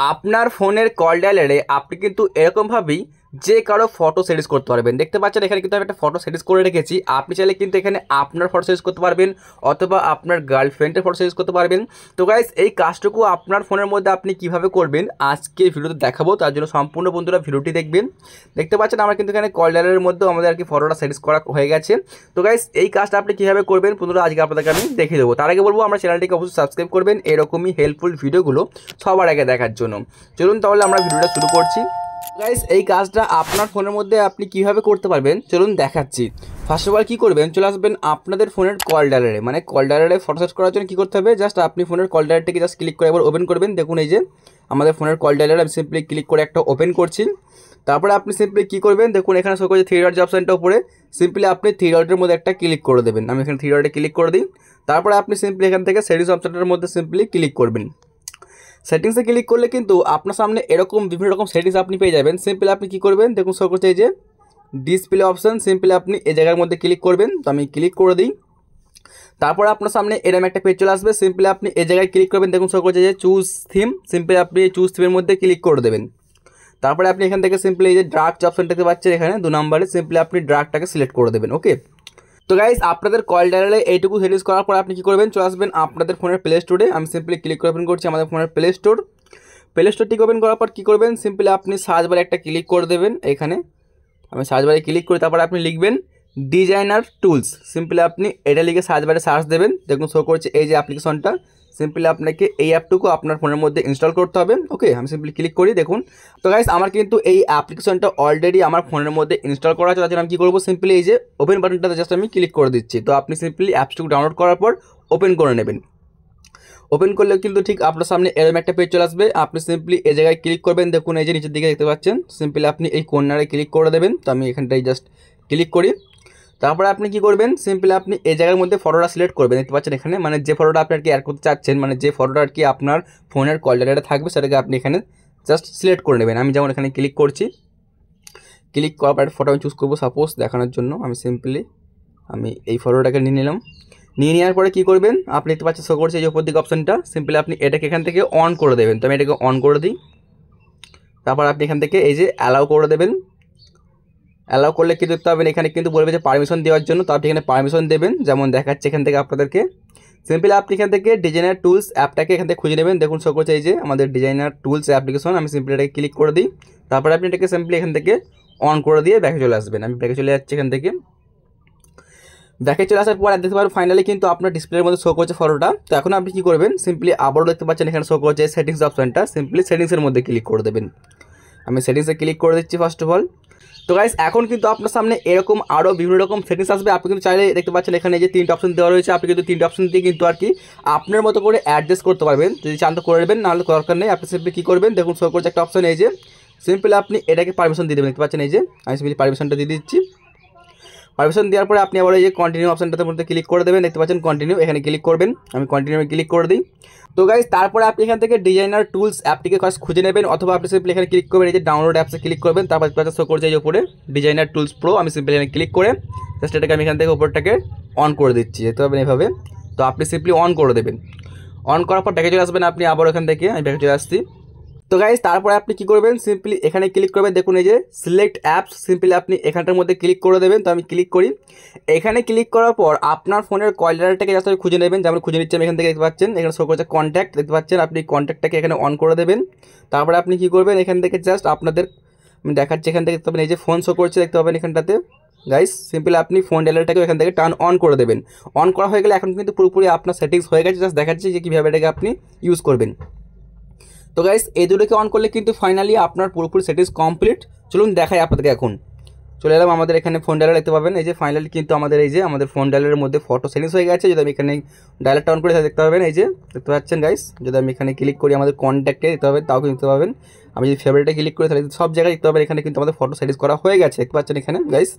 আপনার ফোনের কল ডায়ালারে আপনি কিন্তু এরকমভাবেই যে কারো ফটো সেটিংস করতে পারবেন। দেখতে পাচ্ছেন এখানে কিন্তু আমি একটা ফটো সেটিংস করে রেখেছি। আপনি চাইলে কিন্তু এখানে আপনার ফটো সেটিংস করতে পারবেন অথবা আপনার গার্লফ্রেন্ডের ফটো সেটিংস করতে পারবেন। তো গাইস, এই কাজটুকু আপনার ফোনের মধ্যে আপনি কিভাবে করবেন আজকে ভিডিওতে দেখাবো, তার জন্য সম্পূর্ণ বন্ধুরা ভিডিওটি দেখবেন। দেখতে পাচ্ছেন আমরা কিন্তু এখানে কল ডায়ালারের মধ্যেও আমাদের আর কি ফটোটা সেটিংস করা হয়ে গেছে। তো গাইস, এই কাজটা আপনি কীভাবে করবেন বন্ধুরা আজকে আপনাদেরকে আমি দেখিয়ে দেবো। তার আগে বলবো আমরা চ্যানেলটিকে অবশ্যই সাবস্ক্রাইব করবেন এরকমই হেল্পফুল ভিডিওগুলো সবার আগে দেখার জন্য। চলুন তাহলে আমরা ভিডিওটা শুরু করছি। গাইস, এই কাজটা আপনার ফোনের মধ্যে আপনি কিভাবে করতে পারবেন চলুন দেখাচ্ছি। ফার্স্ট অফ অল কী করবেন, চলে আসবেন আপনাদের ফোনের কল ডায়ালারে, মানে কল ডায়ালারে ফটো সেট করার জন্য কী করতে হবে, জাস্ট আপনি ফোনের কল ডায়ালারটাকে জাস্ট ক্লিক করে একবার ওপেন করবেন। দেখুন এই যে আমাদের ফোনের কল ডায়ালার, আমি সিম্পলি ক্লিক করে একটা ওপেন করছি। তারপরে আপনি সিম্পলি কী করবেন, দেখুন এখানে শো করছে থ্রি ডট যে অপশানটা উপরে, সিম্পলি আপনি থ্রি ডটের মধ্যে একটা ক্লিক করে দেবেন। আমি এখানে থ্রি ডটে ক্লিক করে দিই। তারপরে আপনি সিম্পলি এখান থেকে সেটিংস অপশানটার মধ্যে সিম্পলি ক্লিক করবেন। সেটিংসে ক্লিক করলে কিন্তু আপনার সামনে এরকম বিভিন্ন রকম সেটিংস আপনি পেয়ে যাবেন। সিম্পলি আপনি কী করবেন, দেখুন শো করছে এই যে ডিসপ্লে অপশান, সিম্পলি আপনি এই জায়গার মধ্যে ক্লিক করবেন। তো আমি ক্লিক করে দিই। তারপরে আপনার সামনে এরকম একটা পেজ চলে আসবে, সিম্পলি আপনি এই জায়গায় ক্লিক করবেন। দেখুন শো করছে যে চুজ থিম, সিম্পলি আপনি চুজ থিমের মধ্যে ক্লিক করে দেবেন। তারপরে আপনি এখান থেকে সিম্পলি এই যে ড্রাগ অপশান দেখতে পাচ্ছেন এখানে 2 নম্বরে, সিম্পলি আপনি ড্রাগটাকে সিলেক্ট করে দেবেন। ওকে, তো গাইস, আপনাদের কল ডায়ালারে এইটুকু সেটিংস করার পর আপনি কী করবেন, চলে আসবেন আপনাদের ফোনের প্লে স্টোরে। আমি সিম্পলি ক্লিক করে ওপেন করছি আমাদের ফোনের প্লে স্টোর। প্লে স্টোরটিকে ওপেন করার পর কী করবেন, সিম্পলি আপনি সার্চ বারে একটা ক্লিক করে দেবেন। এখানে আমি সার্চ বারে ক্লিক করি, তারপরে আপনি লিখবেন ডিজাইনার টুলস, সিম্পলি আপনি এটা লিখে সার্চ বারে সার্চ দেবেন। দেখুন শো করছে এই যে অ্যাপ্লিকেশনটা, সিম্পলি আপনাকে এই অ্যাপটুকু আপনার ফোনের মধ্যে ইনস্টল করতে হবে। ওকে, আমি সিম্পলি ক্লিক করি। দেখুন তো গাইস, আমার কিন্তু এই অ্যাপ্লিকেশনটা অলরেডি আমার ফোনের মধ্যে ইনস্টল করা আছে। তার জন্য আমি কী করবো, সিম্পলি এই যে ওপেন বাটনটাতে জাস্ট আমি ক্লিক করে দিচ্ছি। তো আপনি সিম্পলি অ্যাপসটুকু ডাউনলোড করার পর ওপেন করে নেবেন। ওপেন করলে কিন্তু ঠিক আপনার সামনে এরকম একটা পেজ চলে আসবে। আপনি সিম্পলি এই জায়গায় ক্লিক করবেন। দেখুন এই যে নিচের দিকে দেখতে পাচ্ছেন, সিম্পলি আপনি এই কর্নারে ক্লিক করে দেবেন। তো আমি এখানটাই জাস্ট ক্লিক করি। তারপরে আপনি কি করবেন, সিম্পলি আপনি এই জায়গার মধ্যে ফটোটা সিলেক্ট করবেন। দেখতে পাচ্ছেন এখানে, মানে যে ফটোটা আপনি আর কি অ্যাড করতে চাচ্ছেন, মানে যে ফটোটা আর কি আপনার ফোনের কল ডায়ালারে থাকবে সেটাকে আপনি এখানে জাস্ট সিলেক্ট করে নেবেন। আমি যেমন এখানে ক্লিক করছি, ক্লিক করার পর একটা ফটো আমি চুজ করবো সাপোজ দেখানোর জন্য। আমি সিম্পলি এই ফটোটাকে নিয়ে নিলাম। নিয়ে নেওয়ার পরে কী করবেন, আপনি দেখতে পাচ্ছেন শো করছে এই উপর দিকে অপশানটা, সিম্পলি আপনি এটাকে এখান থেকে অন করে দেবেন। তো আমি এটাকে অন করে দিই। তারপর আপনি এখান থেকে এই যে অ্যালাউ করে দেবেন। অ্যালাউ করলে কি দেখতে পাবেন এখানে কিন্তু বলবে যে পারমিশন দেওয়ার জন্য। তো আপনি এখানে পারমিশন দেবেন, যেমন দেখাচ্ছে এখান থেকে আপনাদেরকে। সিম্পলি আপনি এখান থেকে ডিজাইনার টুলস অ্যাপটাকে এখান থেকে খুঁজে নেবেন। দেখুন শো করছে এই যে আমাদের ডিজাইনার টুলস অ্যাপ্লিকেশন। আমি সিম্পলি এটাকে ক্লিক করে দিই। তারপরে আপনি এটাকে সিম্পলি এখান থেকে অন করে দিয়ে ব্যাকে চলে আসবেন। আমি ব্যাকে চলে যাচ্ছি এখান থেকে। ব্যাকে চলে আসার পর দেখতে পাবেন ফাইনালি কিন্তু আপনার ডিসপ্লের মধ্যে শো করছে ফটোটা। তো এখন আপনি কী করবেন, সিম্পলি আবারও দেখতে পাচ্ছেন এখানে শো করছে সেটিংস অপশানটা, সিম্পলি সেটিংসের মধ্যে ক্লিক করে দেবেন। আমি সেটিংসে ক্লিক করে দিচ্ছি ফার্স্ট অফ অল। তো গাইস, এখন কিন্তু আপনার সামনে এরকম আরও বিভিন্ন রকম সেটিংস আসবে। আপনি কিন্তু চাইলে দেখতে পাচ্ছেন এখানে যে 3টা অপশন দেওয়া রয়েছে, আপনি কিন্তু 3টা অপশন দিয়ে কিন্তু আর কি আপনার মতো করে অ্যাডজাস্ট করতে পারবেন। যদি চান তো করে নেবেন, নাহলে দরকার নেই। আপনি সিম্পলি কী করবেন, দেখুন শো করছে একটা অপশন এই যে, সিম্পলি আপনি এটাকে পারমিশন দিয়ে দেবেন। দেখতে পাচ্ছেন এই যে আমি সিম্পলি পারমিশনটা দিয়ে দিচ্ছি। পারমিশন দেওয়ার পরে আপনি আবার এই যে কন্টিনিউ অপশনটাতে মধ্যে ক্লিক করে দেবেন। দেখতে পাচ্ছেন কন্টিনিউ, এখানে ক্লিক করবেন। আমি কন্টিনিউ ক্লিক করে দিই। তো গাইস, তারপরে আপনি এখান থেকে ডিজাইনার টুলস অ্যাপটিকে খুঁজে নেবেন, অথবা আপনি সিম্পলি এখানে ক্লিক করবেন, এই যে ডাউনলোড অ্যাপসে ক্লিক করবেন। তারপর শো করছে এই উপরে ডিজাইনার টুলস প্রো। আমি সিম্পলি এখানে ক্লিক করে জাস্ট এটাকে আমি এখান থেকে উপরটাকে অন করে দিচ্ছি। যেতে পারবেন এইভাবে। তো আপনি সিম্পলি অন করে দেবেন। অন করার পর ব্যাকে চলে আসবেন আপনি আবার এখান থেকে। আমি ব্যাকে চলে আসছি। তো গাইস, তারপরে আপনি কী করবেন, সিম্পলি এখানে ক্লিক করবেন। দেখুন এই যে সিলেক্ট অ্যাপস, সিম্পলি আপনি এখানটার মধ্যে ক্লিক করে দেবেন। তো আমি ক্লিক করি। এখানে ক্লিক করার পর আপনার ফোনের কল ডায়ালারটাকে জাস্ট খুঁজে নেবেন। যেমন খুঁজে নিচ্ছি আমি এখান থেকে, দেখতে পাচ্ছেন এখানে শো করছে কন্ট্যাক্ট। দেখতে পাচ্ছেন আপনি কন্ট্যাক্টটাকে এখানে অন করে দেবেন। তারপরে আপনি কী করবেন, এখান থেকে জাস্ট আপনাদের আমি দেখাচ্ছি এখান থেকে দেখতে পাবেন এই যে ফোন শো করছে, দেখতে পাবেন এখানটাতে। গাইস, সিম্পলি আপনি ফোন ডায়ালারটাকে এখান থেকে টার্ন অন করে দেবেন। অন করা হয়ে গেলে এখন কিন্তু পুরোপুরি আপনার সেটিংস হয়ে গেছে। জাস্ট দেখাচ্ছি যে কীভাবে এটাকে আপনি ইউজ করবেন। তো গাইস, এই দুটোকে অন করলে কিন্তু ফাইনালি আপনার পুরোপুরি সেটিংস কমপ্লিট। চলুন দেখাই আপনাদেরকে। এখন চলে এলাম আমাদের এখানে ফোন ডায়ালার, দেখতে পাবেন এই যে ফাইনালি কিন্তু আমাদের এই যে আমাদের ফোন ডায়ালারের মধ্যে ফটো সেটিংস হয়ে গেছে। যদি আমি এখানে ডায়ালারটা অন করে দেখতে পাবেন এই যে দেখতে পাচ্ছেন গাইস। যদি আমি এখানে ক্লিক করি আমাদের কন্ট্যাক্টে দেখতে পাবেন, তাও কিন্তু দেখতে পাবেন। আমি যদি ফেভারিটে ক্লিক করি তাহলে সব জায়গায় দেখতে পাবেন এখানে কিন্তু আমাদের ফটো সেটিংস করা হয়ে গেছে। দেখতে পাচ্ছেন এখানে গাইস।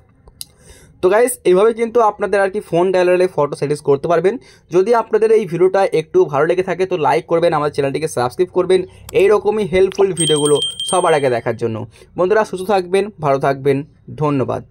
তো গাইস, এইভাবে কিন্তু আপনাদের আর কি ফোন ডায়ালারে ফটো সেটিংস করতে পারবেন। যদি আপনাদের এই ভিডিওটা একটু ভালো লেগে থাকে তো লাইক করবেন, আমার চ্যানেলটিকে সাবস্ক্রাইব করবেন এইরকমই হেল্পফুল ভিডিওগুলো সবার আগে দেখার জন্য। বন্ধুরা সুস্থ থাকবেন, ভালো থাকবেন, ধন্যবাদ।